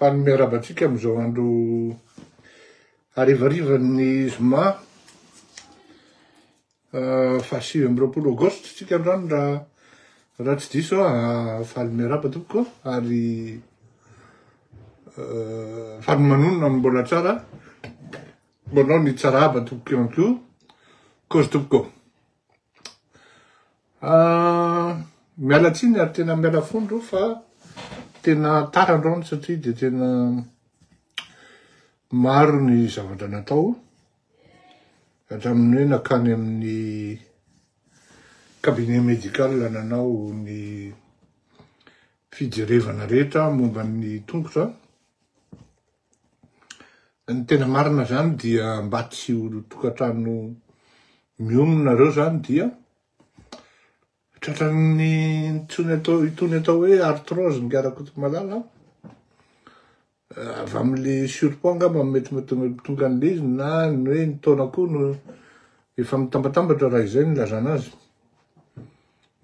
Fanome arabatsika amizao andro harivarivan'ny zoma 7 Aogositra tsika androany raha tsy diso fanome araba tompoko ary fanomanonona mbola tsara mbola ny tsara aba tompoko ihany koa kozy tompoko miala tsiny ary tena miala fondro fa tena tara androany satria de tena maro ny zavatra natao hatramin'ny hoe nakany amin'ny cabinet médical nanao ny fijerevana rehetra momba ny tongotra. Ny tena marina zany dia mba tsy ho tokantrano miomina zany dia tratran'ny itony atao hoe arthrose ngarakoto malala avy amin'le surpoids angamba mety tonga an'le izy na ny hoe ny taona koa no efa mitambatambatra raha izay ny lazana azy.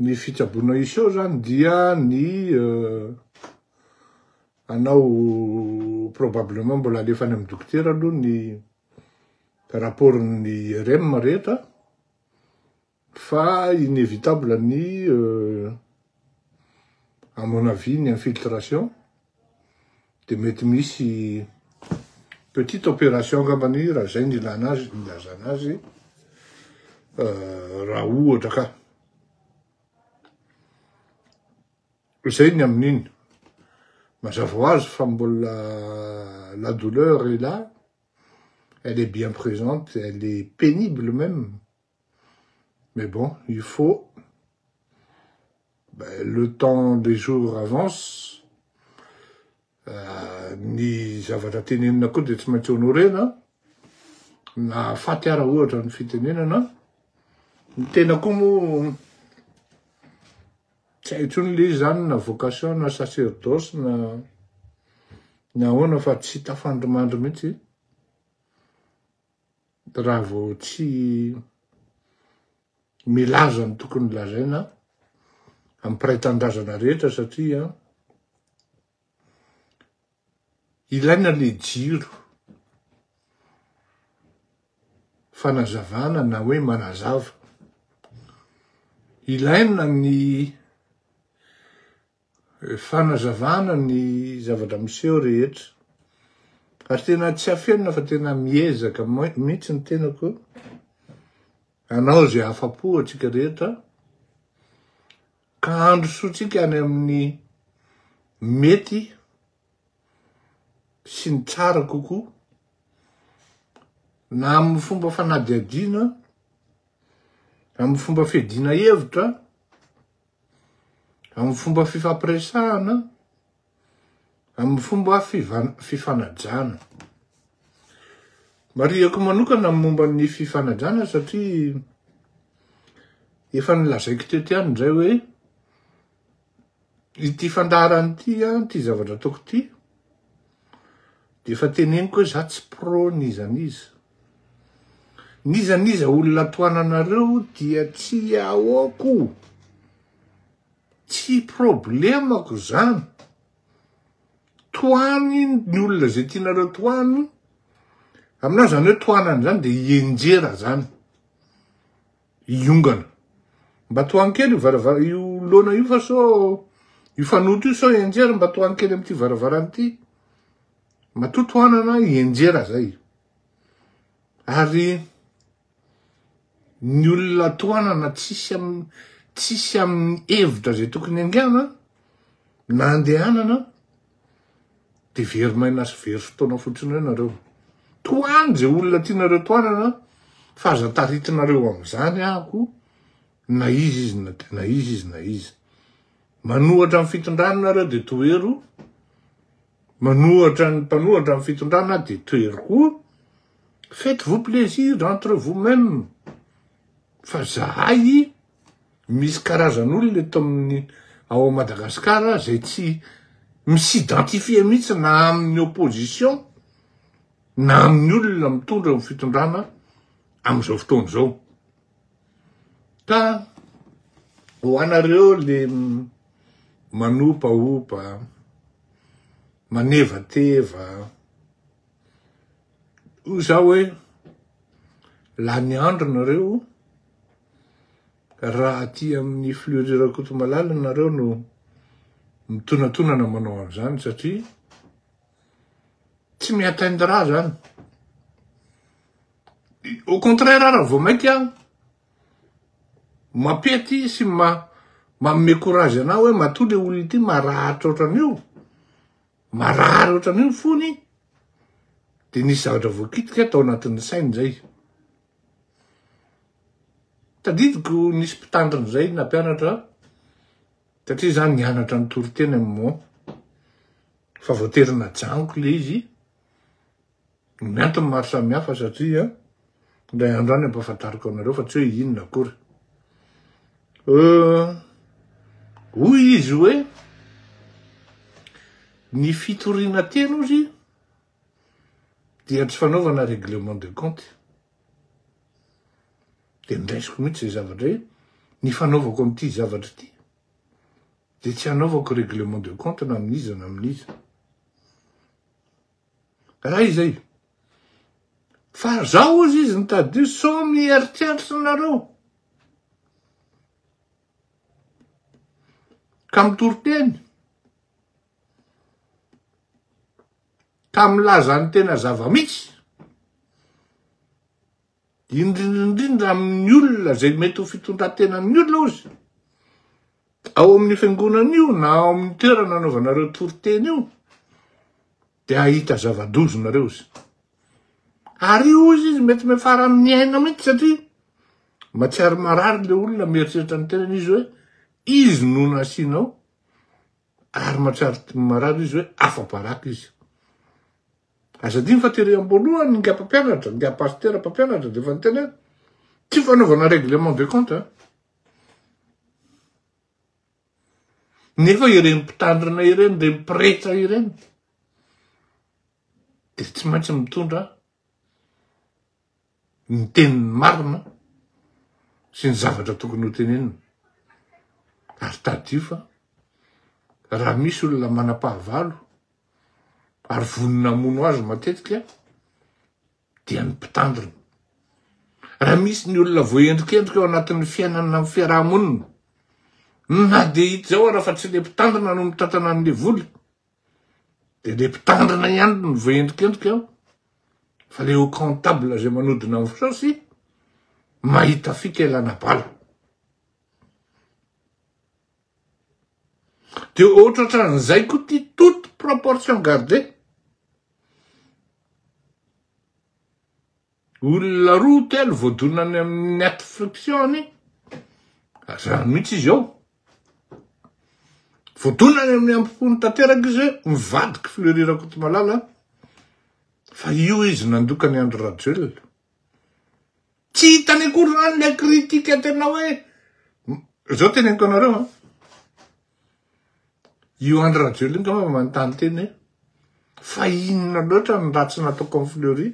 Ny fitsaboana iseo zany dia ny anao probablement mbola alefany amin'ny dokotera aloha ny rapportn'ny REM rehetra fa inévitable ny à mon avis ny infiltration de mety misy petite opération angambany raha zay ny ilana azy ny lazana azy raha ohatra ka zay ny amin'iny mazava ho azy fa mbola la douleur est là, elle est bien présente, elle est pénible même. Mais bon, il faut, le temps des jours avance, ny zavatra tenenina koa de tsy maintsy honorena, na faty ara ohatra ny fitenenana, ny tena koa moa tsy hay intsony le zany na vocation na sacerdoce na ahoana fa tsy tafandrimandry mihitsy raha vao tsy milaza ny tokony lazaina amin'ny piray-tandrazana rehetra satria ilaina le jiro fanazavana na hoe manazava, ilaina ny fanazavana ny zavatra miseho rehetra ary tena tsy afenina fa tena miezaka mihitsy ny tenako anao zay afa-po atsika rehetra ka androsotsika any amin'ny mety sy ny tsara kokoa na amin'ny fomba fanadiadiana, amin'ny fomba fiadiana hevitra, amin'ny fomba fifampiresahana, amin'ny fomba fifanajana. Mariako manokana momba ny fifanajana satria efa nilazaiko teto ihany zay hoe ity fandaharany ty zavatra ataoko ty de efa teneniko hoe za tsy pro-nizaniza. Nizaniza olona toananareo dia tsy ahoako, tsy problemako zany. Toany ny olona zay tianareo toany, aminao zany hoe toanany zany de ienjera zany, iongana. Mba toany kely io lona io fa so io fanoto io so ienjera mba toany kely amin'ity varavarany ty. Matotoanana ienjera zay. Ary ny olona toanana tsisy amin'ny hevitra zay tokony angana na andehanana de very maina sy very fotoana fotsiny hoe nareo. Toany zay olona tianareo toanana fa aza taritinareo am'izany ahako na izy na izy. Manohatra amin'ny fitondrana nareo de toero, manohatra ny mpanohatra amin'ny fitondrana de toero koa. Faites-vous plaisir entre vous-même. Fa zahay misy karazan'olona eto amin'ny ao Madagasikara zay tsy misidentifie mihitsy na amin'ny opposition na amin'ny olona mitondra amin'ny fitondrana am'izao fotoana zao. Ka ho anareo le manopaopa manevateva o zao hoe la ny andro nareo raha aty amin'ny fleurirako-tomalala nareo no mitonatonana manao an'izany satria tsy miatteindre raha zany. Au contraire raha vao mainka mampety sy manome courage anao hoe matoa le olo ity marahatra ohatran'io, marary ohatran'io fony, de nisy zavatra voakitika tao anatin'ny sainy zay. Tadidiko nisy mpitandriny zay na mpianatra satria zany nianatra ny toriteny mo fa voaterina janoko le izy miantony maro samihafa satria ndray andro any ampahafantariko anareo fa tsy hoe inona akory. Hoy izy hoe ny fitoriana teny ozy dia tsy fanaovana règlement de compte. De ndraisiko mihitsy zay zavatra hoe ny fanaovako am'ty zavatra ty de tsy anaovako règlement de compte na amin'iza na amin'iza. Raha izay fa zao ozy izy nitady so mieritreritra nareo ka mitoriteny ka milaza ny tena zava-mitsy indrindrindrindra amin'ny olona zay mety ho fitondrantenan'ny olona ozy ao amin'ny fiangonana io na ao amin'ny toerana anaovanareo toriteny io de ahita zava-dozo nareo izy. Ary io izy izy mety mefara amin'ny aina mihitsy satria matsiary marary le olona mieritreritra ny tenany izy hoe izy no nasianao ary matsiary marary izy hoe afa-paraka izy. Azadiny fa teream-boalohany nga mpampianatra, nga pastera mpampianatra de fa nytena tsy fanaovana règlement de compte. Nefa ireny mpitandrina ireny, de mipretra ireny de tsy maintsy mitondra ny tenin'ny marina sy ny zavatra tokony ho tenenina. Ary tadio fa raha misy olona manam-pahavalo ary vonina mono azy matetika dia ny mpitandrina. Raha misy ny olona voaendrikendrika ao anatin'ny fiainana amin'ny fiarahamonina na de hita zao raha fa tsy le mpitandrina no mitantana an'le voly de le mpitandrina ihany no voaendrikendrika ao fa le au comptable zay manodina amin'ny saosy mahita fikelana bala. De ohatran'izay koa ty toute proportion gardée olona roa telo voadonany amin'ny Netflix-any azany mihitsy izy ao voadonany amin'ny ampopony tanteraka izy hoe mivadiky fleurirako-tomalala fa io izy nandokany Andro Rajoelina. Tsy hitany akory zany le kritika tena hoe zao teneniko anareo io Andro Rajoelina kama manontany teny hoe fa inona loatra ny ratsy nataoko amin'ny Fleury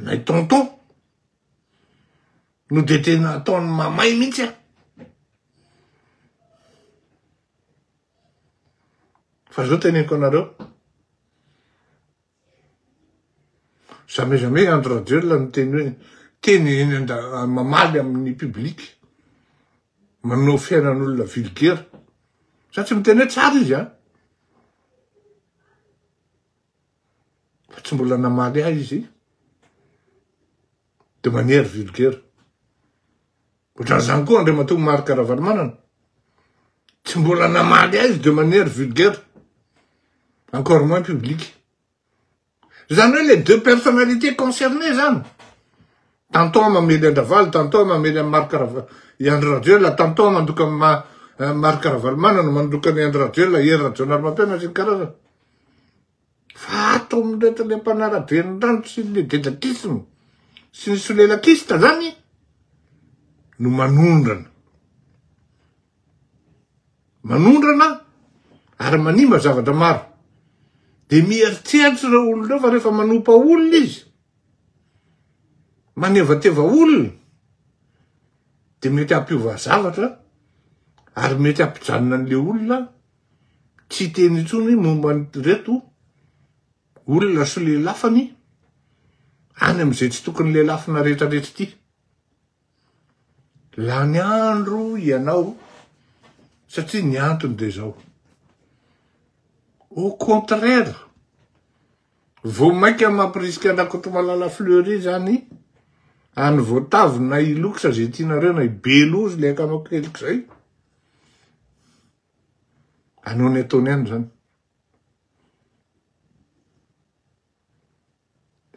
na i tonton no de tena ataony mamay mihitsy fa zao teneniko anareo jamais Andro Rajoelina no teny hoe teny mamaly amin'ny public manao fiainan'olona vulgaire satria miteny hoe tsara izy fa tsy mbola namaly ahy izy de manière vulgaire. Ohatran'izany koa Andriamatoa Marc Ravalomanana tsy mbola namaly ahy izy de manière vulgaire, encore moins public. Zany hoe les deux personnalités concernées zany. Tantôt mamely Andravalo, tantôt mamely Marc Andro Rajoelina, tantôt mandoka Marc Ravalomanana, mandoka ny Andro Rajoelina, Hery Rajaonarimampianatra sy ny karazana. Fa atao amin'rehetra le mpanaraben'ny sy le dédatisme sy ny solelakista zany no manondrana ary manimba zavatra maro. De mieritreritra ireo olona reo fa rehefa manompa olona izy manevateva olona de mety ampiova zavatra ary mety ampijanona an'le olona tsy teny intsony momba reto olona sy lelafany any am'izay tsy tokony lelafina rehetrarehetra ty. La ny andro ianao satria ny antony de zao. Au contraire, vao mainka mampirisika andakoto malala fleury zany, any voatavo na ilokosa zay tianareo na ibelozy le akanao keliko zay. Anao ny ataony any zany.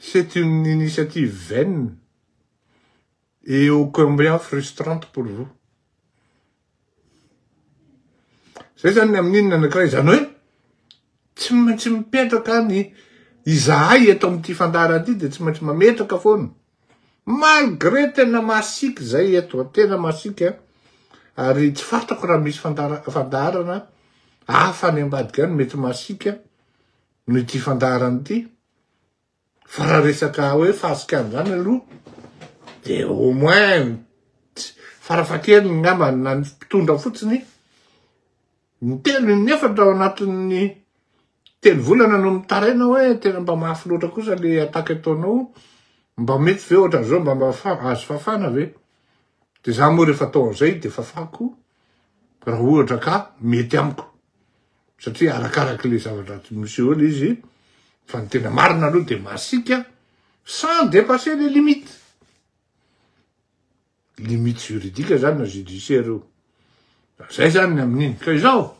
C'est une initiative vaine et ô combien frustrante pour vous. Zay zany amin'inona anankiray zany hoe tsy maintsy mipetraka ny izahay eto amin'ity fandarana ty de tsy maintsy mametraka foana. Malgré tena masiky zay eto, tena masiky ary tsy fantako raha misy fandarana hafa any ambadika any mety masika no ity fandarana ity. Fa raha resaka hoe fasikany zany aloha de au moins farafakely ngamba na ny mpitondra fotsiny ny telo ny efatra ao anatin'ny telo volana no mitaraina hoe tena mba mafy loatra kosa le ataka ataonao, mba mety ve ohatra zao mba azo fafana ve. De za moa rehefa atao an'izay de fafako raha ohatra ka mety amiko satria arakaraky le zavatra misy eo le izy. Fa ny tena marina aloha de masika sans dépasser les limites. Limite juridique zany na judiciaire io. Zay zany amin'iny. Ka izao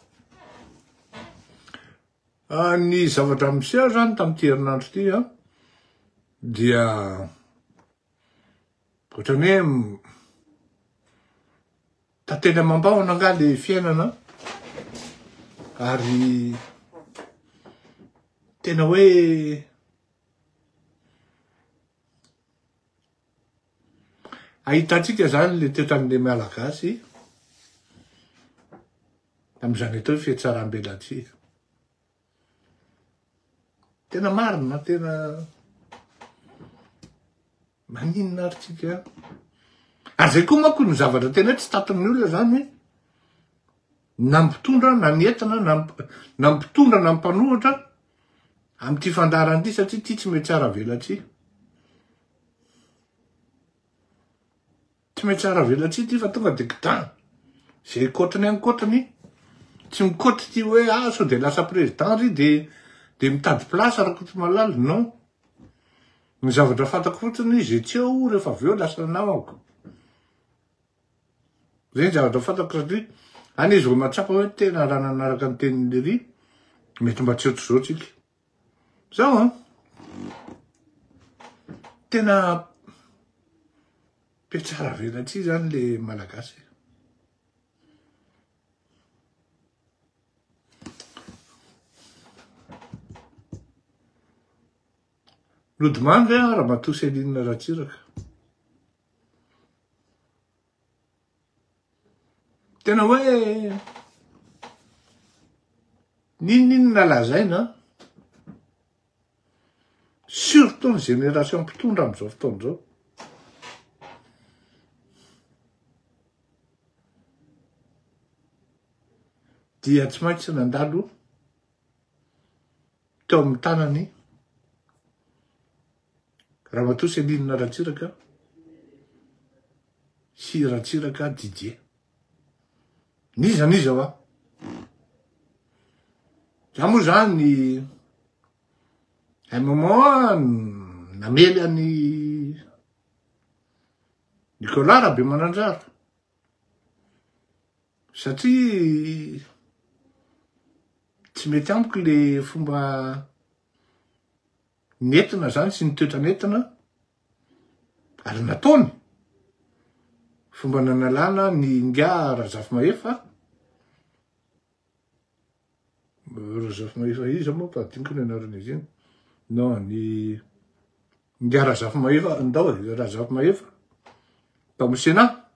ny zavatra miseho zany tamin'ity herinandro ty dia ohatrany hoe tatena mambahona nga le fiainana ary tena hoe ahitatsika zany le toetran'le malagasy am'izany atao hoe fietsaram-belatsihy. Tena marina, tena maninona ary tsika. Ary zay koa manko ny zavatra tena hoe tsy taton'ny olona zany hoe na mpitondra na ny entana na mpitondra na mpanohatra am'ty fandarana ity satria ty tsy mety tsara velatsihy. Tsy mety tsara velatsihy ty fa tonga de kitan. Zay kotany any kotany. Tsy mikoty ty hoe sao de lasa président ry de mitady place araky malala. Non. Ny zavatra fantako fotsiny izy tsy eo rehefa avy eo lasa namako. Zay ny zavatra fantako satria any izy vao mahatsapa hoe tena raha nanaraka ny tenin'ny ry mety mba tsy ohatry zao tsika. Zao tena be tsara velatsihy zany le malagasy. Lodimanga raha matoa Céline Ratsiraka. Tena hoe ninona lazaina surtout ny génération mpitondra am'izao fotoana zao. Dia tsy maintsy nandalo teo amin'ny tanany Ramatoa Céline Ratsiraka sy Ratsiraka Didier. Niza va. Za moa zany un moment namely any Nicolas Rabe Mananjara satria tsy mety amiko le fomba nentina zany sy ny toetra nentina ary nataony fomba nanalana ny nga Razafy Mahefa iza moa pa diniko ny anarany izy iny. Non, ny nga Razafy Mahefa ndao Razafy Mahefa tamo Sénat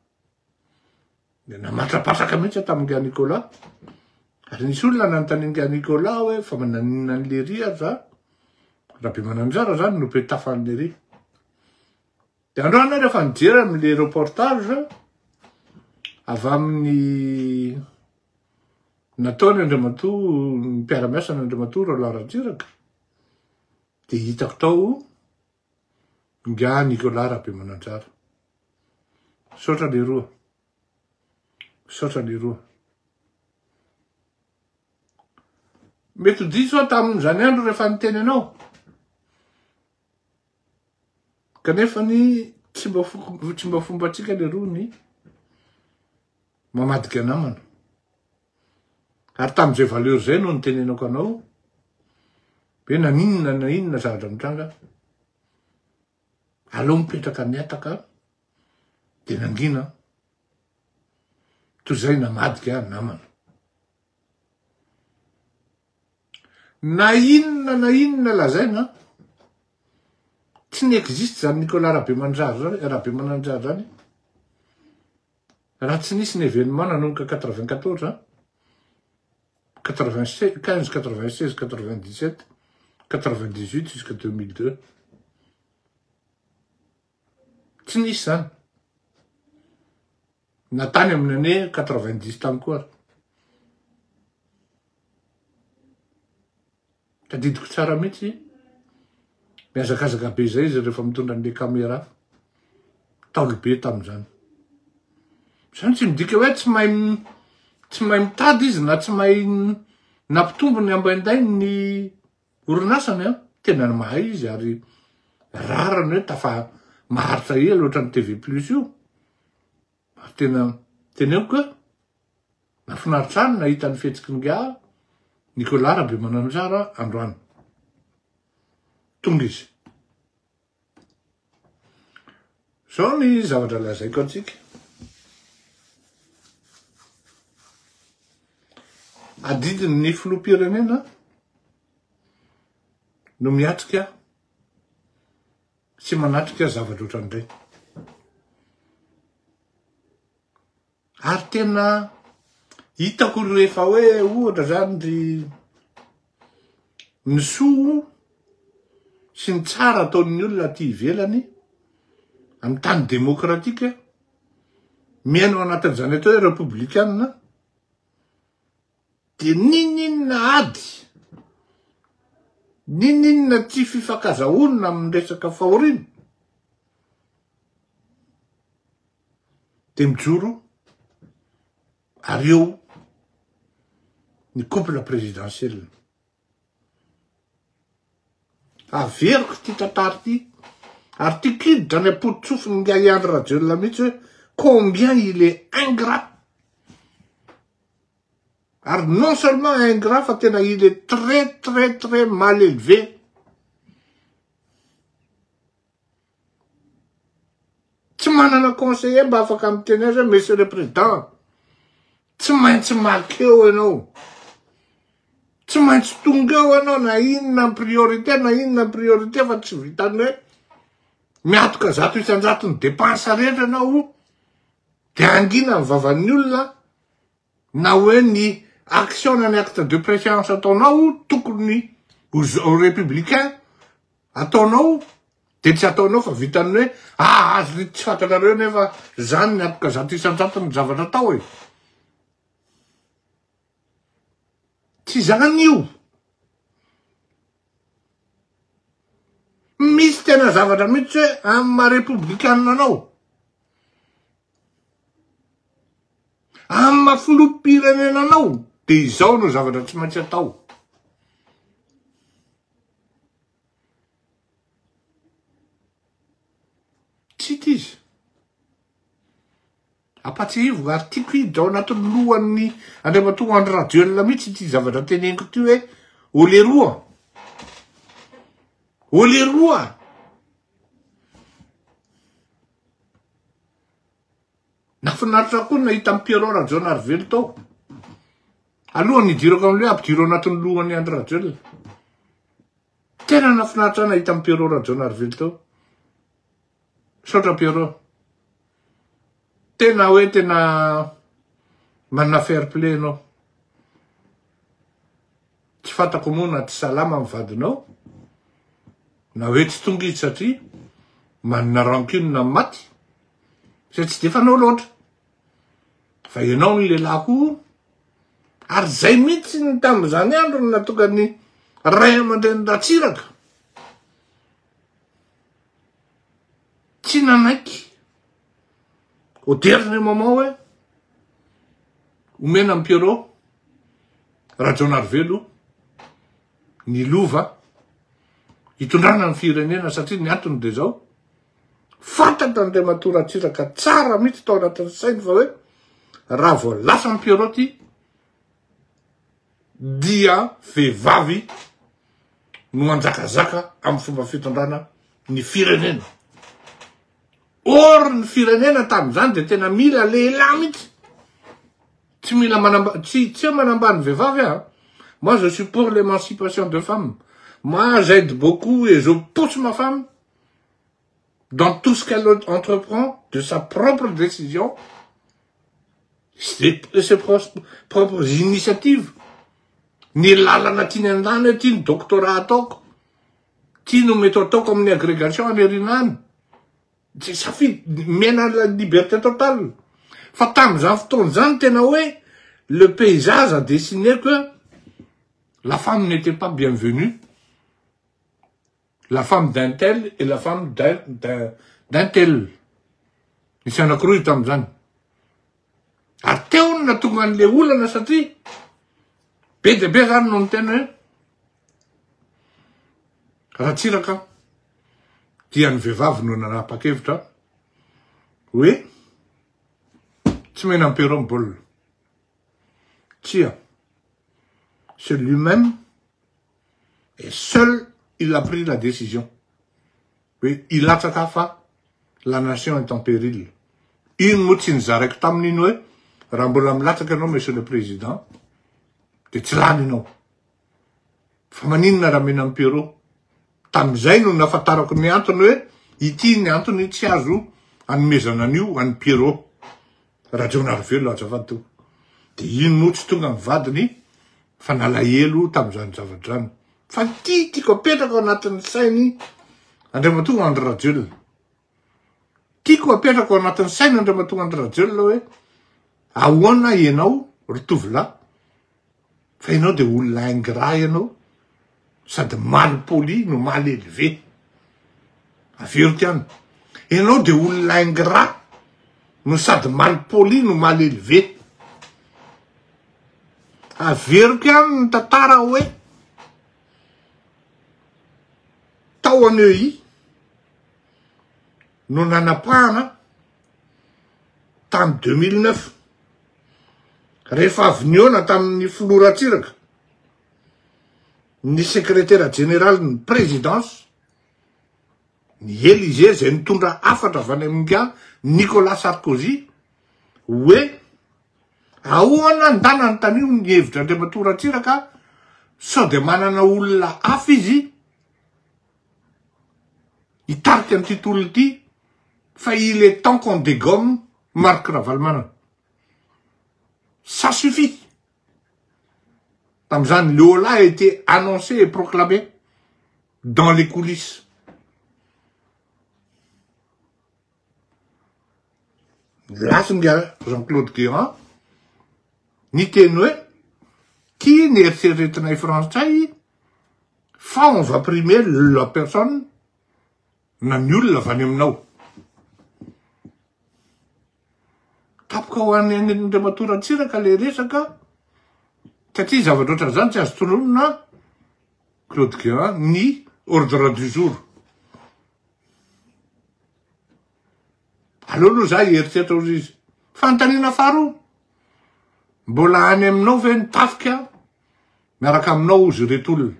de namatrapatraka mihitsy tamin'ny Nicolas. Ary nisy olona nanontany Nicolas hoe fa nanina an'le ry za Rabe Mananjara zany no be tafan'le ry. De androany rehefa nijery am'le reportage avy amin'ny nataony Andriamantoa ny mpiara-miasa n'Andriamantoa Raolaran-Driraka dia hitako tao nga Nicolas Rabemananjara. Saotra leroa. Saotra leroa. Mety ho diso aho tamin'izany andro rehefa niteny anao. Kanefa ny tsy mba fombatsika leroa ny mamadika namana. Ary tamin'izay valeur zay no nitenenako anao hoe na inona zavatra mitranga aleo mipetraka niataka dia nangina toy izay namadika namana. Na inona lazaina tsy n'existe zany Nicolas Rabemananjara zany raha tsy nisy ny événement nanomboka 94 96, 15, 96, 97, 98 jusqu'à 2002. Tsy nisy zany. Natany amin'ny année 90 tamy koa. Tadidiko tsara mihitsy miazakazaka be zay izy rehefa mitondra an'le caméra taolo be tamin'izany. Zany tsy midika hoe tsy mahay mitady izy na tsy mahay nampitombo ny ambainday ny orinasany a. Tena mahay izy ary rarany hoe tafa maharitra ela ohatry ny TV Plus io. Tena teneko hoe mahafinaritra any nahita ny fihetsiky nga Nicolas Rabemananjara androany. Tonga izy. Zao ny zavatra lazaiko antsika. Adidiny ny filoham-pirenena no miatrika sy manatrika zavatra ohatran'izay. Ary tena hitako rehefa hoe ohatra zany ny soa sy ny tsara ataon'ny olona aty ivelany amin'ny tany demokratika miaino anatin'izany atao hoe républicaine dia ninona ady ninona tsy fifankazaonina amin'ny resaka fahoriana dia mijoro ary eo ny couple présidentielle. Averiko ty tantara ty ary ty kiditra ny apoditsofiny nga Andry Rajoelina mihitsy hoe combien il est ingrat. Ary non seulement ingrat fa tena il est très mal élevé. Tsy manana conseiller mba afaka miteny azy hoe monsieur le président, tsy maintsy makeo ianao, tsy maintsy tonga eo ianao na inona priorité fa tsy vitany hoe miatoka 100 ny dépense rehetra anao dia angina ny vavan'ny olona na hoe ny action ny acte de préséance ataonao tokony aux républicains ataonao dia tsy ataonao fa vitany hoe azo tsy fantanareo nefa zany miatoka 100 ny zavatra atao e. Tsy zany io. Misy tena zavatra mihitsy hoe amin'ny maha-républicaine anao, amin'ny maha-filoham-pirenena anao, dia izao no zavatra tsy maintsy atao. Tsy tizy. Apatsivo ary tiako hiditra ao anatin'ny lohan'ny Andriamantoa Andry Rajoelina mihitsy ty zavatra teneniko ty hoe oleroa. Oleroa. Nafinaritra koa nahita amin'ny Pierrot Rajonarivelo tao. Alohan'ny hidirako amin'ilay ampidiro anatin'ny lohan'ny Andry Rajoelina. Tena nafinaritra nahita amin'ny Pierrot Rajonarivelo tao. Saotra Pierrot. Tena hoe tena manana fair play anao. Tsy fantako moa na tsy salama amin'ny vadinao na hoe tsy tonga izy satria manana rancune na maty izay tsy defanao loatra. Fa ianao ny lehilahy koa Ary zay mihitsy ny tamin'izany andro no natokany ray aman-dreny Ratsiraka. Tsy nanaiky. Au dernier moment hoe, omena amin'ny Pierrot, Rajaonarivelo, ny lova, hitondrana ny firenena satria ny antony de zao, fantatra Andriamatoa Ratsiraka tsara mihitsy tao anatin'ny sainy fa hoe, raha vao lasa ny Pierrot ty, dia vehivavy no anjakazaka amin'ny fomba fitondrana ny firenena. Or ny firenena tamin'izany de tena mila lehilahy mihitsy. Tsy mila tsy manambany vehivavy ah. Moi je suis pour l'émancipation de femmes. Moi j'aide beaucoup et je pousse ma femme dans tout ce qu'elle entreprend de sa propre décision, ses propres initiatives. Ny lalana tiany andany, tiany doctorat ataoko, tiany mety ataoko amin'ny agrégation any Erinany. Ça fait mena la liberté totale. Fa tamin'izany fotoana zany tena hoe le paysage a dessiné que la femme n'était pas bienvenue. La femme d'un tel et la femme d'un tel. Nisy anankiroa tamin'izany. Ary teo na tonga an'le olana satria be de be zany no miteny hoe Ratsiraka dia ny vehivavy no nanapa-kevitra hoe tsy mena Pierrot mibolina. Tsia, c'est lui-même et seul il a pris la décision. Oui, il latsaka fa la nation est en péril. Ino moa tsy nizaraiko tamin'iny hoe raha mbola milatsaka anao monsieur le président de tsy lany anao. Fa maninona raha mena Pierrot? Tam'izay no nafatarako ny antony hoe ity ny antony tsy azo anomezana an'io an'ny Pierrot Rajaonarivelo azafady to. De ino moa tsy tonga ny vadiny fa nalahelo tam'izany zavatra zany. Fa tiako apetraka ao anatin'ny sainy Andriamatoa Andry Rajoelina. Tiako apetraka ao anatin'ny sainy Andriamatoa Andry Rajoelina hoe ahoana ianao rotovolahy fa ianao de olona ingrat ianao sady mal poli no mal élevé. Avero tiany. Ianao de olona ingrat no sady mal poli no mal élevé. Avero tiany ny tantara hoe tao an'eo i no nanapahana tamy 2009 rehefa avy niona tamin'ny Filoha Ratsiraka ny secrétaire général ny présidence ny Élysée zay nitondra afatra avy any amin'nga Nicolas Sarkozy hoe ahoana andana ny tanio ny hevitra Andriamatoa Ratsiraka sao de manana olona hafa izy hitarika amin'ny titolo ity fa il est temps qu'on dégomme Marc Ravalomanana. Ça suffit. Tam'izany le haut-là a été annoncé et proclamé dans les coulisses. Lasonga Jean-Claude Guérin niteny hoe qui nieritseretinay frantsay fa on va primer la personne na ny olona avy any aminao. Tapoka ho any Andriamatoa Ratsiraka le resaka satria zavatra ohatran' zany tsy azo tononona Claude Guérin ny ordre du jour. Aleo aloha za hieritseritra ozy izy fanontaniana faharoa mbola any aminao ve nitafika miaraka aminao ozy reto olona.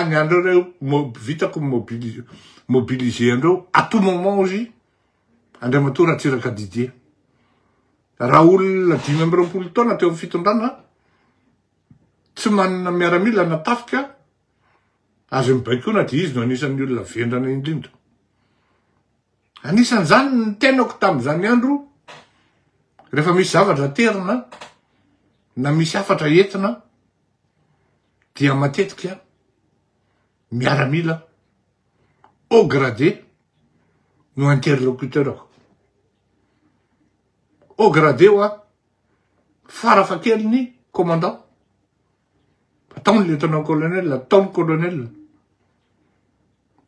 Ny andreo reo vitako mobiliser andreo à tout moment ozy Andriamatoa Ratsiraka Didier. Raha olona 5 taona teo amin'ny fitondrana tsy manana miaramila natafika azo mibaikona de izy no anisan'ny olona vendrana indrindra. Anisan'izany ny tenako tamin'izany andro rehefa misy zavatra terina na misy afatra entina dia matetika miaramila au gradé no interlocuteurako. Au gradé oa farafakeliny commandant, ataony lieutenant-colonel, ataony colonel,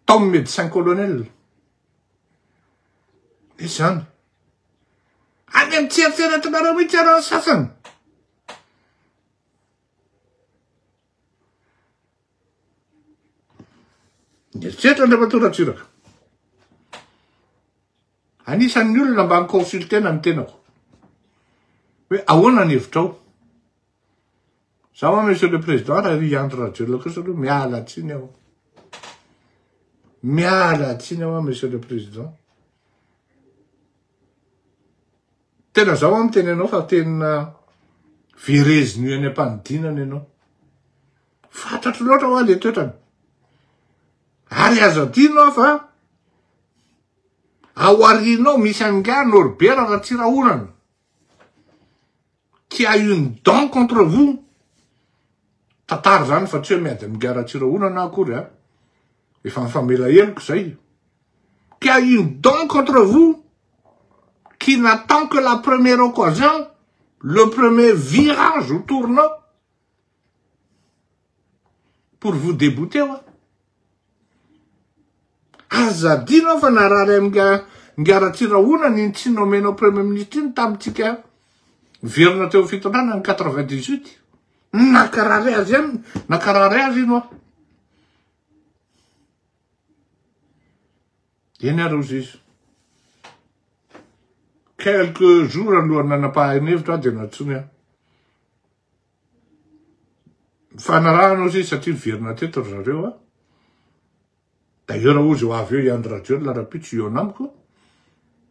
ataony médecin-colonel. Misy zany. Any amin'ny tseritseretinareo mihitsy arao sasany. Mieritreritra Andriamatoa Ratsiraka. Anisan'ny olona mba consultena ny tenako. Hoe ahoana ny hevitrao? Zaho monsieur le président, raha Andry Rajoelina kosa aloha miala tsiny aho. Miala tsiny aho monsieur le président. Tena zaho amiteny anao fa tena vereziny any ampanidinana ianao. Fantatro loatra ho le toetrany. Ary azo adinao fa ao aorianao misy anga Norbert Ratsirahonana qui a eu une dent contre vous. Tantara zany fa tsy hoe miady amin'ny Ratsirahonana akory a. Efa mifamela heloka zay. Qui a eu une dent contre vous, qui n'attend que la première occasion, le premier virage ou tournant pour vous débouter. Azadinao fa narary amin'ny Ratsirahonana iny tsy nomenao premier ministre iny tamitsika verina teo fitondrana ny 98. Nakarary azy ino. Eny areo zizy. Quelques jours alohan'ny nanapahany-hevitra dia natsony aho. Fanarahanao zizy satria verina teto ry zareo a. D'ailleurs ozy ho avy eo Andry Rajoelina raha-pitso eo anamiko.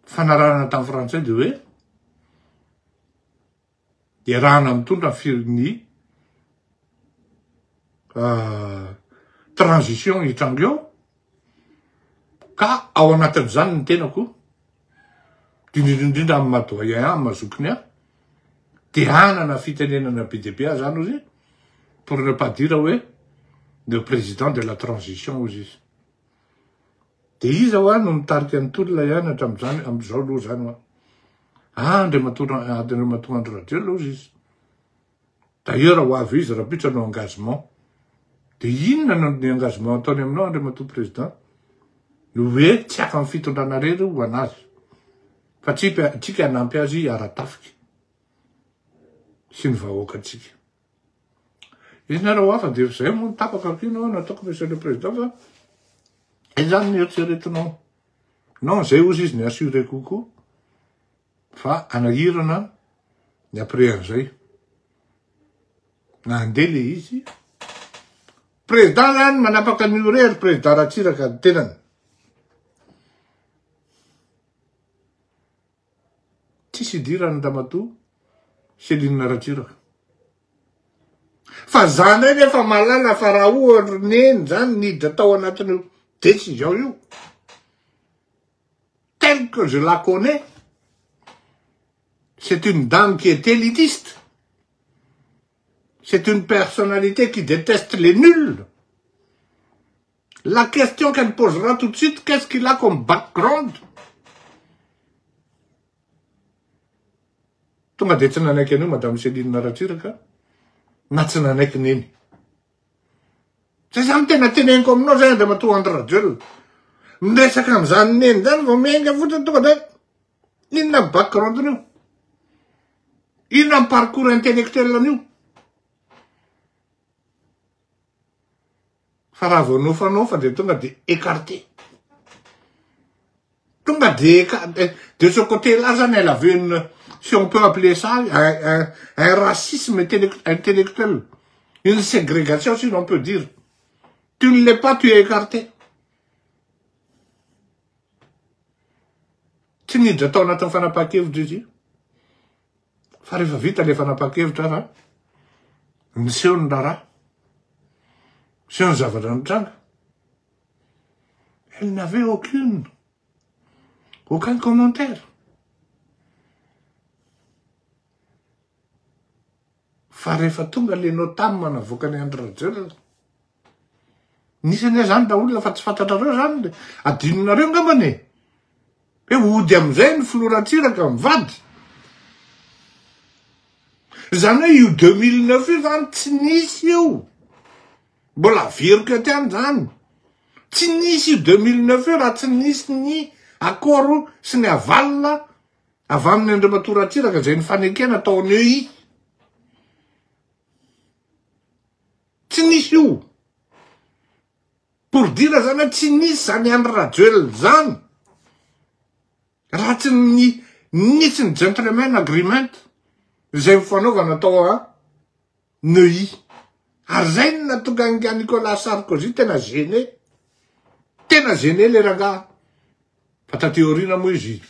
Fanarahana tamin'ny frantsay dia hoe iarahana mitondra ny transition hitrango eo. Ka ao anatin'izany ny tenako. Indrindrindrindra amin'ny madoyen amin'ny mazokiny aho. Dia hanana fitenenana BDP zany ozy. Pour ne pas dire hoe le président de la transition ozy izy. Dia iza ho no mitarika ny tolona ihany hatramin'izany amin'izao aloha zany ho. Andriamatoa Andry Rajoelina ozy izy. D'ailleurs ho avy izy raha-pitso no engagement. Dia inona ny engagement ataony aminao Andriamatoa président? Hoe tsy afa amin'ny fitondrana rery ho anazy. Fa tsika hanampy azy ara-tafika. Sy ny vahoakantsika. Izy nareo hafa dia zay moa tapaka kino nataoko monsieur le président fa izany ny eritreretinao. Non, zay ozy izy ny assuré kokoa. Fa anahirana ny après an'izay. Nandeha le izy. Président zany manapaka ny rery président Ratsiraka ny tenany. Tsisy idirany Andriamatoa Selinina Ratsiraka. Fa zany eny efa malala fa raha ohatra neny zany niditra tao anatin'io décision io. Tel que je la connais, c'est une dame qui est élitiste. C'est une personnalité qui déteste les nuls. La question qu'elle posera tout de suite, qu'est-ce qu'il a comme background? Tonga dia tsy nanaiky an'io madame Selinina Ratsiraka na tsy nanaiky neny. Zay zany tena teneniko aminao zay Andriamatoa Andry Rajoelina. Miresaka amin'izany neny zany vao miainga fotsiny tonga dia inona ny background-nio? Inona ny parcours intellectuel an'io? Fa raha vao nofanao fa dia tonga dia écarté. Tonga dia de ce côté-là zany elle avait une, si on peut appeler ça, un racisme intellectuel. Une ségrégation, si l'on peut dire. Tu ne l'es pas, tu es écarté. Tsy niditra atao anatin'ny fanapahan-kevitra izy. Fa rehefa vita le fanapahan-kevitra fa niseho ny raharaha. Seho ny zavatra nitranga. Elle n'avait aucun commentaire. Fa rehefa tonga le notame manavoaka ny Andry Rajoelina. Nisany zany daolona fa tsy fantatrareo zany. Adininareo ngambany. Hoe ody amin'izay ny filoha Ratsiraka mivady. Zany hoe io 2009 io zany tsy nisy io. Mbola virika tiany zany. Tsy nisy io 2009 io raha tsy nisy ny akoro sy ny avalina avy amin'ny Andriamatoa Ratsiraka zay nifanekena taony eo. Tsy nisy io. Pour dire zany hoe tsy nisy zany Andry Rajoelina zany. Raha tsy nisy ny gentleman agreement zay mifanaovana tao Neuilly. Ary zay no natonga nga Nicolas Sarkozy tena gêné. Tena gêné le rangaha. Fa tateorina moa izy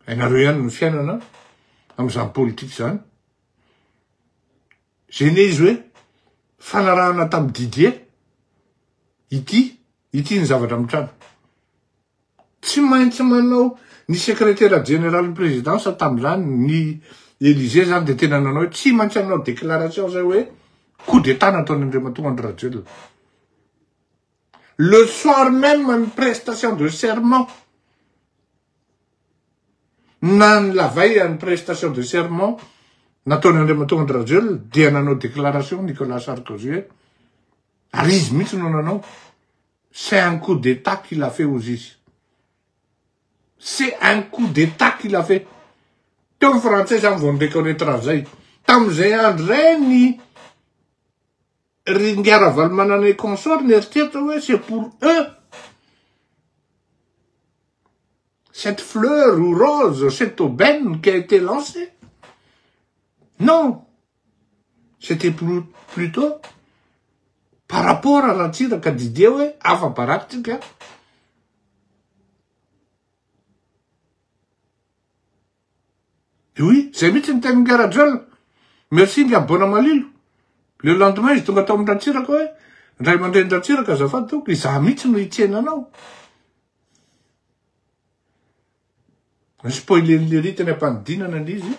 hainareo ihany ny fiainana am'izany politique zany. Gêné izy hoe fanarahana tamin'ny Didier ity ny zavatra mitrano. Tsy maintsy manao ny secrétaire général présidence tamin'izany ny Élysée zany de tena nanao hoe tsy maintsy hanao déclaration zay hoe coup d'état nataony Andriamatoa Andry Rajoelina. Le soir même une prestation de serment. Nan la veille une prestation de serment. Nataony Andriamatoa Andry Rajoelina dia nanao déclaration Nicolas Sarkozy. Ary izy mihitsy no nanao. C'est un coup d'état qu'il a fait aux izy. C'est un coup d'état qu'il a fait. Teo ny français zany vao reconnaître zay. Tam'izay andro reny Ringara Valmanana et consort n'eritreretra hoe c'est pour eux. Cette fleur ou rose, cette aubaine qui a été lancée. Non. C'était plutôt par rapport à Ratsiraka Didier hoe afa-baratsika. Oui, zay mihitsy ny teny Rajoelina. Merci nga bona malilo. Le lendemain izy tonga tao amin'ny Ratsiraka hoe ray aman-dreny Ratsiraka azafady toko izaho mihitsy no hitsenanao. Spoiler teny ampanidinana an'izy.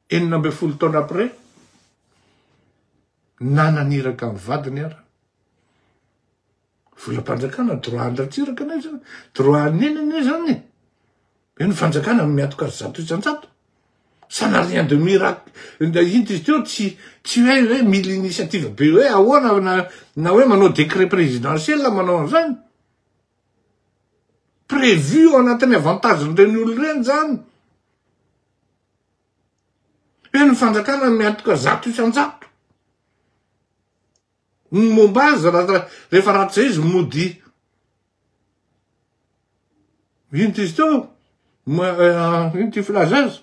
19 taona après nananiraka amin'ny vadiny ara. Volam-panjakana droit Ratsiraka ne zany. Droit nenene zany. Ny fanjakana miatoka zato isan-jato. Ça n'a rien de miracle. Tu es mille initiatives be hoe ahoana na hoe manao décret présidentiel manao an'izany. Prévu ao anatin'ny avantagen'ireny olona ireny zany. Ny fanjakana miatoka zato isan-jato. Ny momba azy rehefa ratsy zay izy mody. Ino izy teo? Ino ty filaza azy?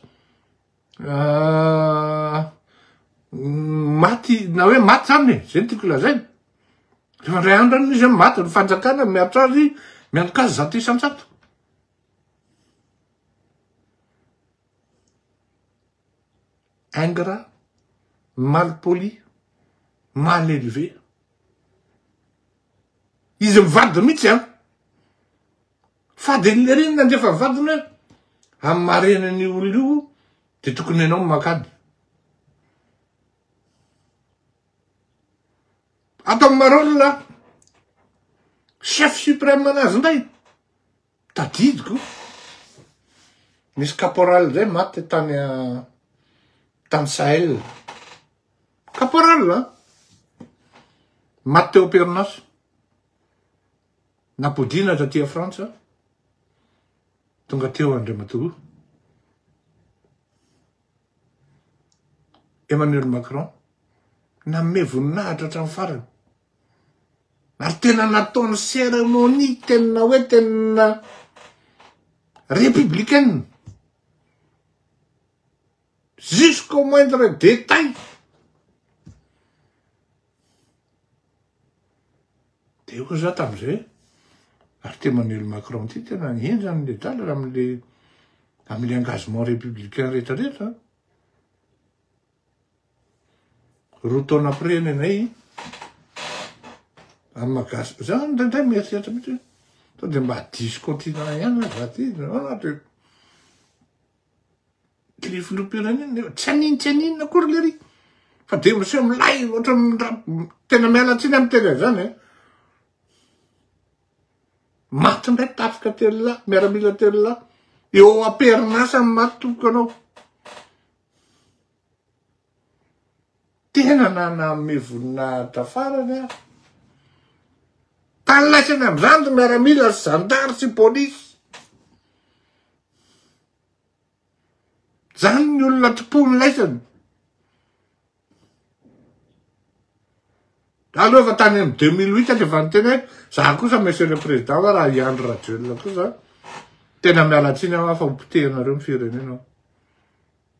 Maty, na hoe maty zany, zay tiako lazaina. Rehefa ray andro izy maty, ny fanjakana miatro azy, miantoka azy zato isan-jato. Ingrat, mal poli, mal élevé. Izy mivady mihitsy fa de le reny nandefa mivadiny hoe amin'ny marenany olo io de tokony ianao makady. Atao marolona chef suprême anazy ndray tadidiko. Misy caporal zay maty tany Sahel. Caporal maty teo Pernas. Napodina taty a Frantsa. Tonga teo Andriamatoa Emmanuel Macron nanome voninahitra hatramin'ny farany. Ary tena nataony cérémonie tena hoe tena républicaine. Jusqu'au moindre détail. Teo koa za tam'izay. Ary te Emmanuel Macron ty tena nihenjany le dala amin'le engagement républicain rehetrarehetra. Roa taona après nenay amin'ny Malagasy za ndraindray mieritreritra mihitsy hoe sao de mba diso continent ihany za ty anaty le filoam-pirenena tsy aninona akory le ry fa de miseho milay ohatra tena miala tsiny amin'ny tena zany maty ndray tafika telo lahy miaramila telo lahy eo am-perinasa ny matoky anao. Tena naname voninahitra farany aho. Tanlaisany am'izany ty miaramila sy zandary sy polisy. Zany ny olona tompony laisany. Aloha fa tany amy 2008 lefa nyteny hoe za kosa monsieur le président va raha Iandro Rajoelina kosa tena mialatsiny aho fa hopotehanareo ny firenena.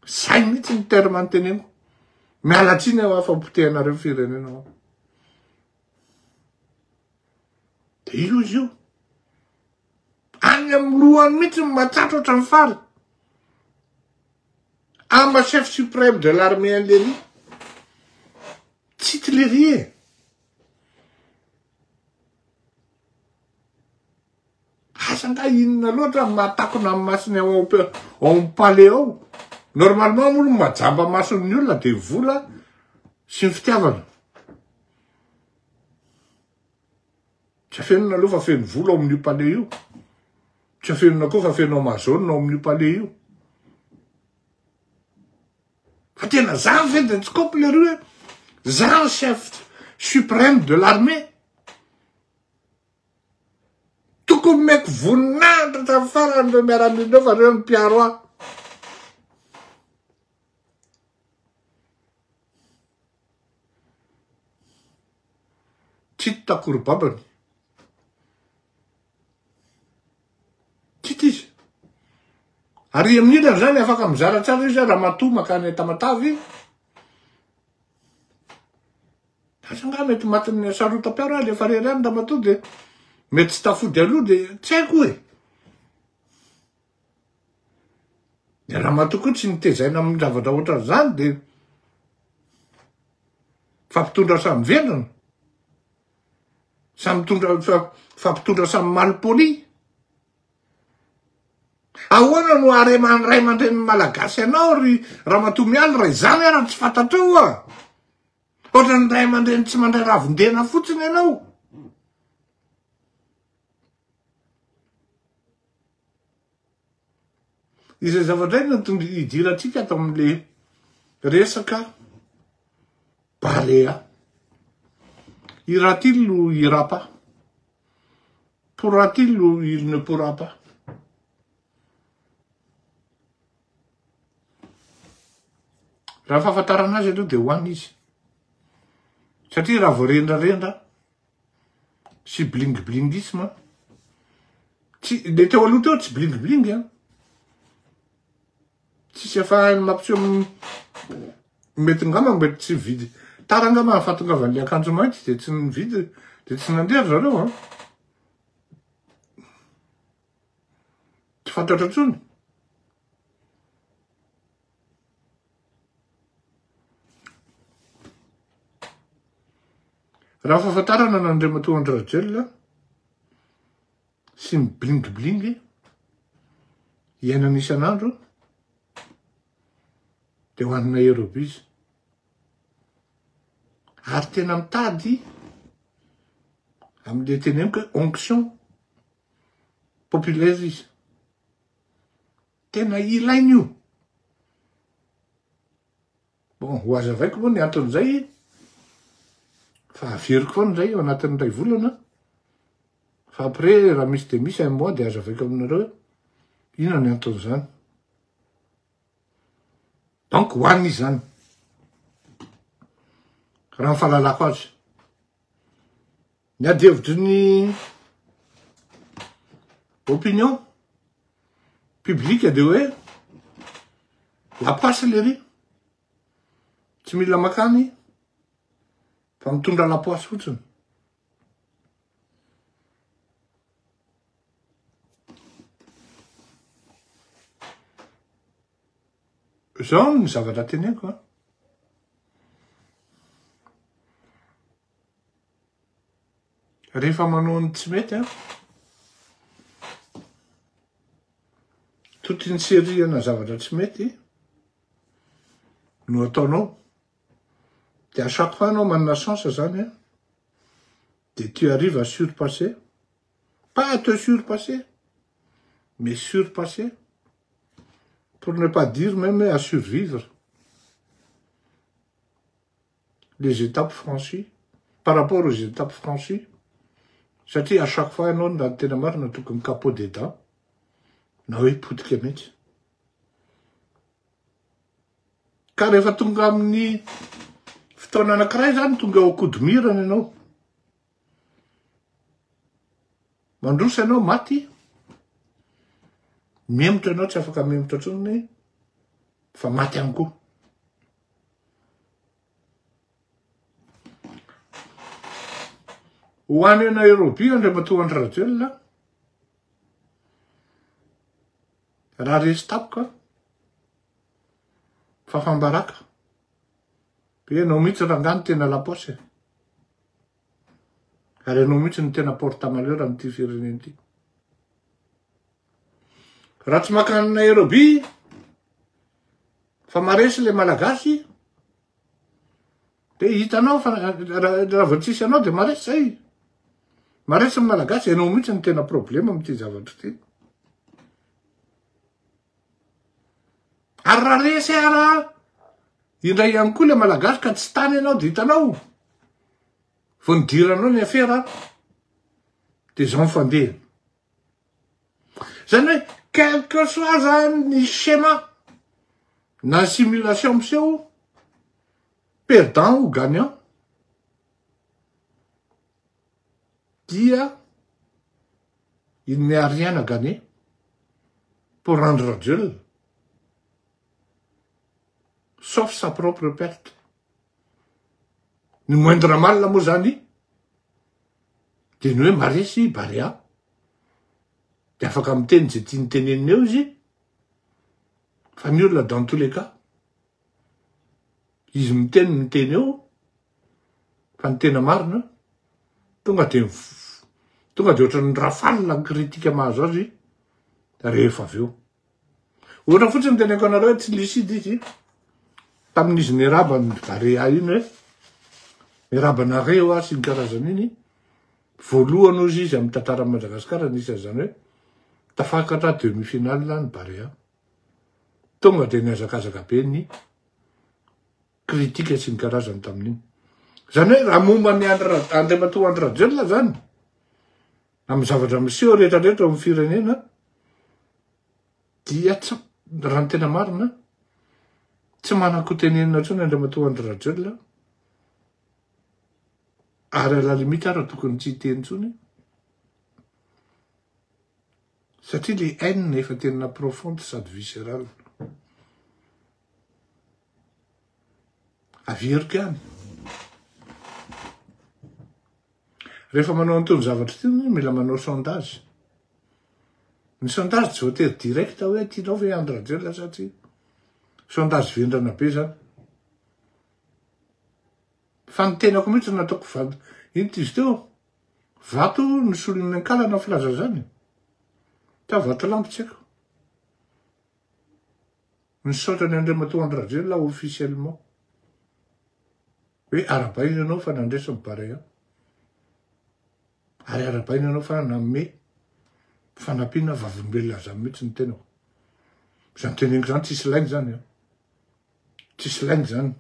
Zay mihitsy ny terme anyteneniko. Mialatsiny aho fa hopotehanareo ny firenena. De io izy io. Any amy lohany mihitsy matsatro ohatrany fary. Amba chef suprême de l'armée Léry. Tsy Léry. Asanga inona loatra matakona amin'ny masiny ao amin'ny palais ao. Normalement moa majamba mason'ny olona de vola sy ny fitiavana. Tsy afenona aloha fa feno vola ao amin'io palais io. Tsy afenona koa fa feno amazone ao amin'io palais io. Fa tena zany fe de tsy kopy le roe. Zany chef suprême de l'armée. Tokony meko voninahitra tamin'ny farany reo miaramila fa reo mpiaro ahy. Tsy takoro babany. Tsy izy. Ary amin'ilany zany afaka mizara tsara izy raha matoa makany Tamatavy. Asanga mety matin'ny sarotam-piaro le farera any Tamatavy de mety tsy tafody aloha de tsy haiko hoe. De raha matoa tsy nitezaina amin'ny zavatra ohatran' zany de fampitondra samy vendrana. Fampitondra samy malipoli. Ahoana no ray aman-dren'ny malagasy anao ry Ramatoa Mialy raha izany raha tsy fantatreo a. Ohatra ny ray aman-dreny tsy mandray ravindena fotsiny ianao. Izay zavatra iny idiratsika ato amin'le resaka barea. Ira-t-il ou ira pas? Pourra-t-il ou il ne pourra pas? Raha fahafantarana azy aloha de hoany izy. Satria raha vao rendrarendra sy bling-blingisme. Le teo aloha teo tsy bling-bling a. Tsisy afahany mampiseho mety ngamba mety tsy vidy. Tara ngamba afatongavany le akanjo mainty de tsy nividy de tsy nandeha zareo a. Tsy fantatra tsony. Raha fahafantarana n'Andriamatoa Andry Rajoelina sy ny bling-bling iainana isan'andro de ho anina Eurobus. Ary tena mitady amin'le teneniko hoe onction populaire izy. Tena ilainy io. Bon, ho azavaiko moa ny anton'izay fa averiko foana zay ao anatin'ny ray volana. Fa après raha misy de misy un mois de azavaiko aminareo inona ny anton'izany. Donc ho any izy zany. Raha ny fahalalako azy. Ny adihevitry ny opinion publique de hoe la passe Léry. Tsy mila makany fa mitondra lapoasy fotsiny. Zao ny zavatra teneko a. Rehefa manao ny tsy mety a. Totiny serihana zavatra tsy mety no ataonao. De à chaque fois anao manana chance zany a. De tu arrives à surpasser. Pas à te surpasser, mais surpasser pour ne pas dire même à survivre. Les étapes franchies, par rapport aux étapes franchies, c'était à chaque fois un homme dans tena marina tokony capot d'État, na hoe potika mihitsy. Ka rehefa tonga amin'ny fotoana anankiray zany tonga ao akodimirana ianao. Mandrosa ianao maty. Miemotra ianao tsy afaka miemotra intsony fa maty ihany koa. Ho any Nairobi Andriamatoa Andry Rajoelina, raha resy tapoka fa fambaraka. Pe ianao mihitsy rangano tena laposy. Ary ianao mihitsy ny tena porte-malheur amin'ity firenena ity. Raha tsy makany Nairobi fa maresy le malagasy, de hitanao fa raha vao tsisy anao de maresy zay. Maresy ny malagasy, ianao mihitsy ny tena problema amin'ity zavatra ity. Ary raha resy ara indray ihany koa le malagasy ka tsy tany ianao de hitanao vao nidiranao ny afera de zao mifandeha. Zany hoe quel que soit zany ny schéma na simulation miseho, perdant ou gagnant, dia il n'y a rien à gagner pour rendre Rajoelina, sauf sa propre perte. Ny moindre mal moa zany de ny hoe maresy barea, de afaka miteny zay tiany teneniny eo izy, fa ny olona dans tous les cas izy miteny eo fa ny tena marina tonga de ohatrany rafalina ny kritika mahazo azy rehefa avy eo. Ohatra fotsiny teneko anareo hoe tsy liside izy tamin'izy ny rabany Barea iny hoe Rabanareo sy ny karazany iny, voalohany ozy izy amin'ny tantaran'i Madagasikara nisy zany hoe tafakatra demi-finale ny Barea. Tonga de niazakazaka be ny kritika sy ny karazany tamin'iny. Zany hoe raha momba ny Andriamatoa Andry Rajoelina zany, amin'ny zavatra miseho rehetrarehetra amin'ny firenena, dia raha ny tena marina, tsy manako tenenina intsony Andriamatoa Andry Rajoelina, ary à la limite raha tokony tsy hiteny intsony, satria le haine efa tena profonde sady viscérale. Averiko ihany. Rehefa manao an'itony zavatra ity, mila manao sondage. Ny sondage tsy voatery direct hoe tianao ve Andry Rajoelina sa tsy. Sondage vendrana be zany. Fa ny tenako mihitsy nataoko vato. Ino izy teo? Vato ny solon'ny ankalana filaza zany. Ka vato lampo tsy haiko. Nisaotra ny Andriamatoa Andry Rajoelina officiellement. Hoe arabaina ianao fa nandresa ny Barea. Ary arabaina ianao fa nanome fanampiana vavolombelona zany mihitsy ny tenako. Zany teneniko zany tsisy lainy zany. Tsisy lainy zany.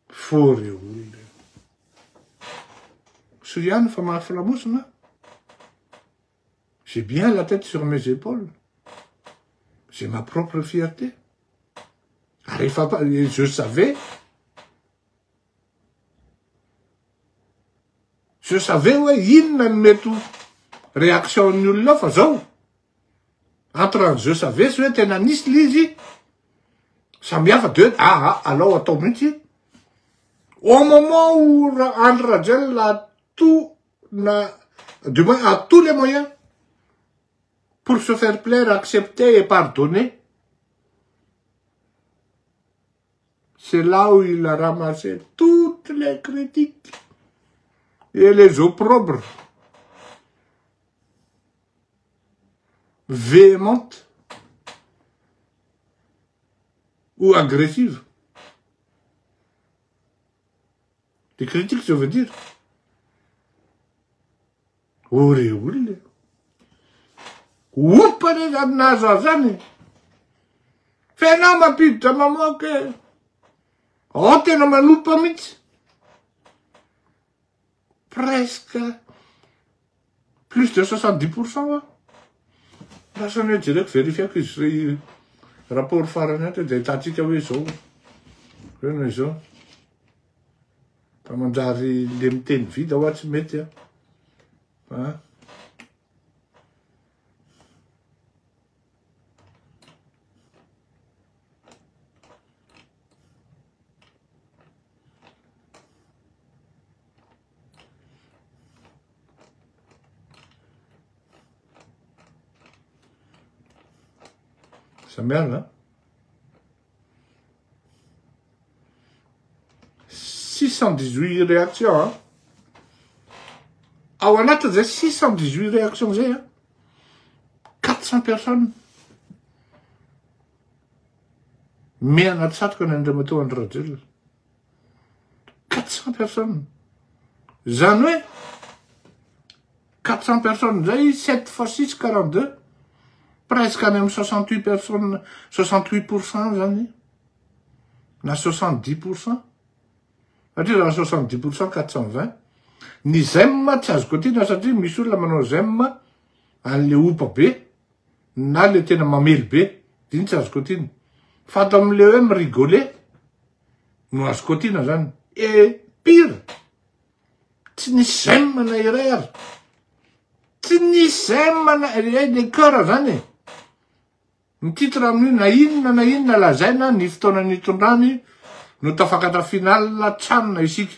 Fo reo olona. So ihany fa mahafilamosina. J'ai bien la tête sur mes épaules. J'ai ma propre fierté. Ary je savais hoe inona ny mety réaction ny olona fa zao. Entre je savais sy hoe tena nisy l'izy samihafa de alors atao mihitsy. Au moment où Andry Rajoelina a du moins a tous les moyens pour se faire plaire, accepter et pardonner, c'est là où il a ramassé toutes les critiques et les opprobres véhémentes ou agressives. Des critiques, je veux dire. Oreole. Oupane zany. Fe anao mampiditra mamoaka tena manopa mihitsy. Presque plus de 70%. Lasany hoe jereko verifiako izy rapport farany ato dia ahitatsika hoe zao. Reny hoe zao. Fa manjary le miteny vida hoa tsy mety a. Ça merde, hein? 618 réactions, hein? Ao anatin'izay 618 réactions zay, hein? 400 personnes. Mais anaty satroka ny Andriamatoa Andry Rajoelina. 400 personnes. Zany hoe 400 personnes zay 7 fois 6, 42. Presque même 68 personnes, 68% zany. Na 70%. Satria raha 70%, 420. Ny zem tsy azoko tiana satria misy olona manao zem an'le opa be na le tena mamely be. Diny tsy azoko tiana. Fa ato amin'le hoe mirigole no azoko tiana zany. Et pire, tsy nisy zem na iray ary. Tsy nisy zem na le cœur zany. Ny titre amin'io na inona lazaina ny fotoana nitondrany no tafakatra finale tranona isika.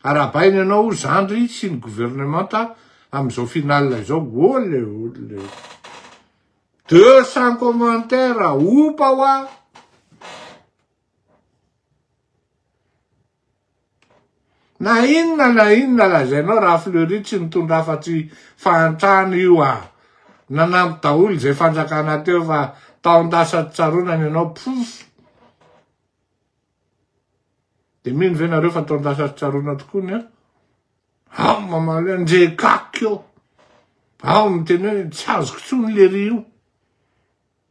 Arabainy ianao zandry sy ny gouvernementa am'izao finale izao. Ole. 200 commentaires opa hoa. Na inona lazainao raha Fleury tsy nitondra afatsy fantrano io nanampy daholo zay fanjakana teo fa taon-dasa tsaronany ianao pof. De mino ve nareo fa taon-dasa tsarona tokoa ny ao mamaly anjekako eo. Ao miteny hoe tsy azoko tsony le ry io.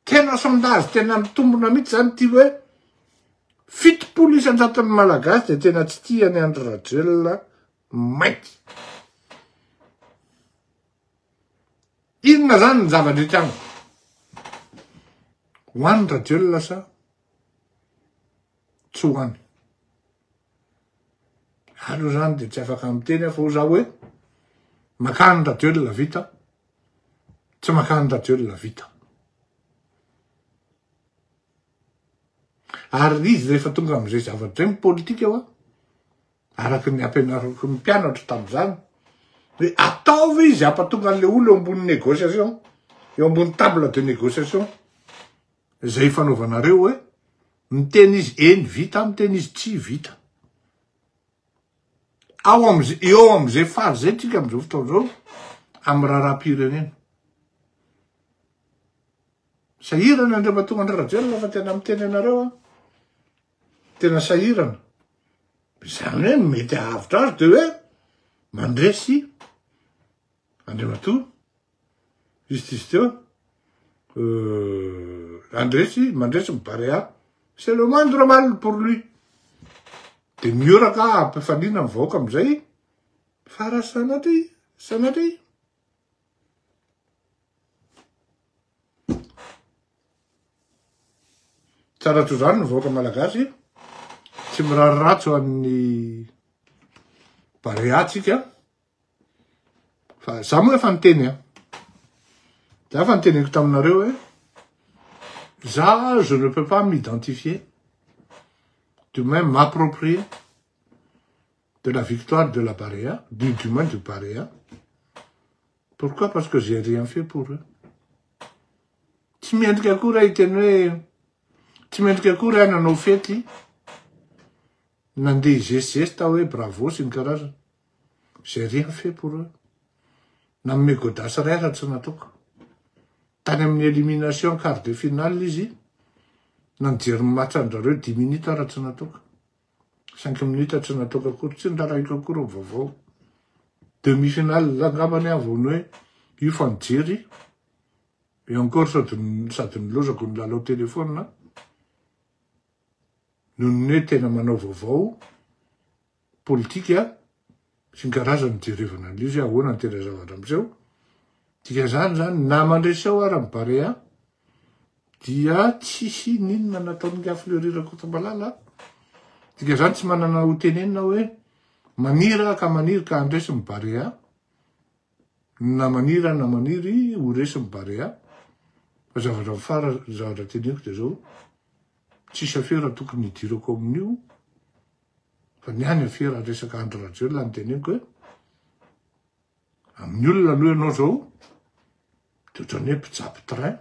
Tena sondage tena mitombona mihitsy zany ty hoe 70 isan-jaton'ny malagasy de tena tsy tiany Andry Rajoelina mainty. Inona zany ny zava-drehetra amiko? Ho an'ny Rajoelina sa tsy ho any? Alo zany de tsy afaka miteny fa ho zaho hoe makany Rajoelina vita, tsy makany Rajoelina vita. Ary izy rehefa tonga am'izay zavatra zay politika eo araky ny ampianariko ny mpianatra tam'izany hoe ataova izy ampatonga an'le olo eo ambony négociation, eo ambony table de négociation zay fanaovanareo hoe miteny izy eny vita, miteny izy tsy vita. Eo am'izay fazy zay tsika am'izao fotoana zao amy raharam-pirenena. Sahirana Andriamatoa Andry Rajoelina fa tena miteny anareo tena sahirana. Zany hoe mety ahavitra azy de hoe mandresy Andriamatoa justice teo mandresy Barea. C'est le moindre mal pour lui. De mioraka ampifaniana ny vahoaka am'izay fara sanatry. Tsara to zany ny vahoaka malagasy tsy mirary ratso amin'ny Barea tsika. Fa za moa efa niteny za fa niteneko taminareo hoe je ne peux pas m'identifier de même m'approprier de la victoire de la Barea, du moins de Barea. Pourquoi? Parce que j'ai rien fait pour eux. Tsy mendrika akory hiteny hoe tsy mendrika akory nanao fety nandeha geste hoe bravo sy ny karazana. J'ai rien fait pour eux. Nanome godasy ray raha tsy nataoko. Tany amin'ny élimination quart de finale izy nanjery match andrareo 10 minutes raha tsy nataoko. 5 minutes tsy nataoko akory, tsy ndraraiko akory vaovao. Demi-finale langambany avony hoe io fa nijery. Et encore sady nilozako ny lalao téléphone noho ny hoe tena manao vaovao politika sy ny karazany jerevana an'izy ahoana ny tena zavatra am'izao. Zany na mandresao ara mibarea dia tsisy ninona nataony Fleury Rakotombalala. Zany tsy manana ho tenenina hoe manira ka andresy mibarea na maniry ho resy mibarea. Fa zavatra fara zavatra teneniko de zao tsisy afera tokony hidirako amin'io fa ny any afera resaka andro radio la ny teneniko hoe amin'ny olona aloha ianao zao de ohatrany hoe mpijapy train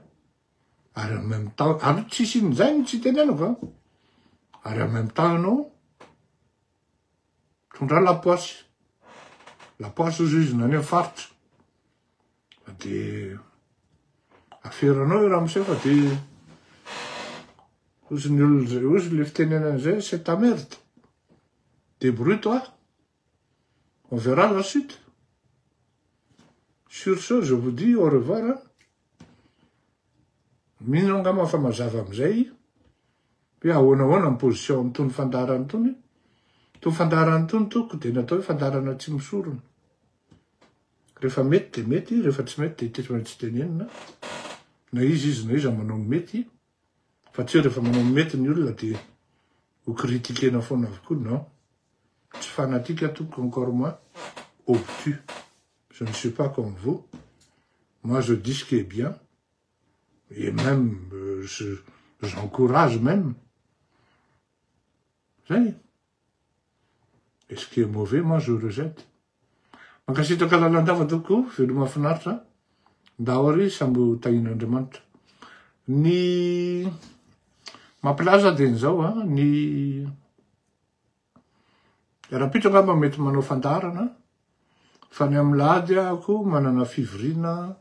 ary en même temps ary tsisy in'izay tsy tenenako ary en même temps ianao tondra lapoasy ozy izy nany faritra de aferanao io raha misy fa de ozy ny olona zay ozy le fitenenana zay c'est ta merde débrouille toi on verra la suite. Sur ce, je vous dis au revoir. Mino angamba fa mazava am'izay hoe ahoana ny position am'tony fandarany tony. To fandarany tony toko de natao hoe fandarana tsy misorona. Rehefa mety de mety, rehefa tsy mety de tsy tenenina. Na izy manao mety. Fa tsy rehefa manao mety ny olona de ho critiquena foana avokoa, non. Tsy fanatique toko encore moins obtus. Je ne suis pas comme vous. Moi, je dis ce qui est bien. Et même, j'encourage même. Zay. Et ce qui est mauvais, moi, je rejette. Mankasitraka lalandava toko, veloma mahafinaritra. Ndao ary samby tahin'Andriamanitra. Ny mampilaza de nizao, ny rapitra ngamba mety manao fandarana. Fa ny am'lady ako manana fivorina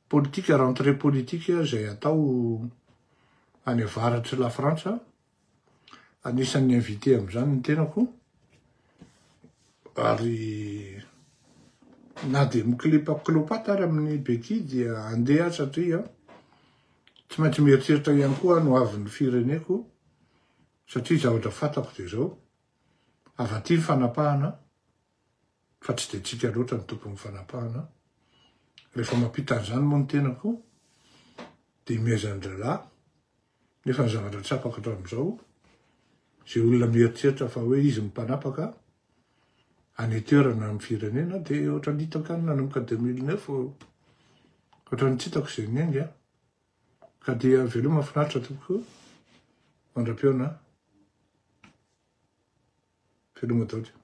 politika, rentrée politika zay atao any avaratry la Frantsa. Anisan'ny invité am'izany ny tenako. Ary na de mikilopata ary amin'ny beky dia andeha satria tsy maintsy mieritreritra ihany koa no avin'ny fireneko satria zavatra fantako de zao avaty ny fanapahana fa tsy de tsika loatra ny tompon'ny fanapahana. Rehefa mampita an'izany moa ny tenako de mihaizan-dralahy nefa ny zavatra tsy apaka hatramin'izao zay olona mieritreritra fa hoe izy mpanapaka anetoerana amin'ny firenena de ohatrany hitako any nanomboka 2009 ohatrany tsy hitako zay niainga ka dia veloma mahafinaritra tokoa mandram-peona veloma taotra.